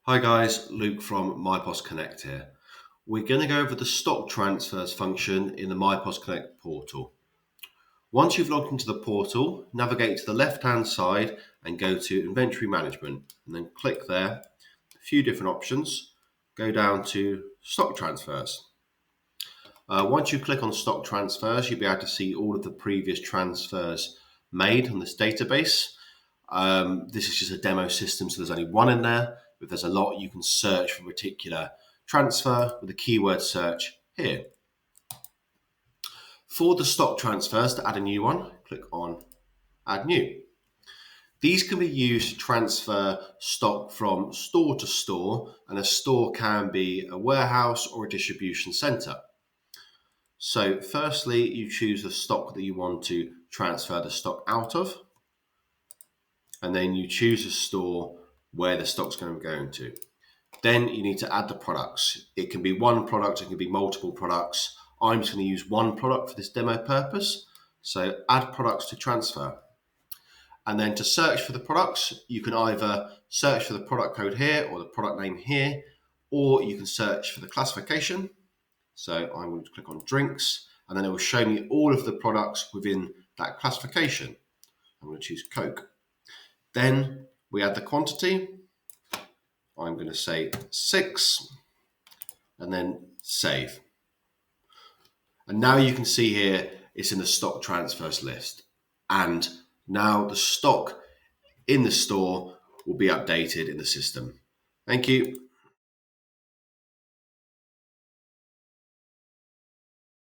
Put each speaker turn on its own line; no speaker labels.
Hi guys, Luke from MYPOS Connect here. We're going to go over the stock transfers function in the MYPOS Connect portal. Once you've logged into the portal, navigate to the left-hand side and go to Inventory Management, and then click there. A few different options. Go down to Stock Transfers. Once you click on Stock Transfers, you'll be able to see all of the previous transfers made on this database. This is just a demo system, so there's only one in there. If there's a lot, you can search for a particular transfer with a keyword search here. For the stock transfers, to add a new one, click on Add New. These can be used to transfer stock from store to store, and a store can be a warehouse or a distribution center. So firstly, you choose the stock that you want to transfer the stock out of, and then you choose a store where the stock's going to be going to. Then you need to add the products. It can be one product, it can be multiple products. I'm just going to use one product for this demo purpose. So add products to transfer. And then to search for the products, you can either search for the product code here or the product name here, or you can search for the classification. So I'm going to click on drinks, and then it will show me all of the products within that classification. I'm going to choose Coke. Then we add the quantity. I'm going to say 6 and then save. And now you can see here it's in the stock transfers list. And now the stock in the store will be updated in the system. Thank you.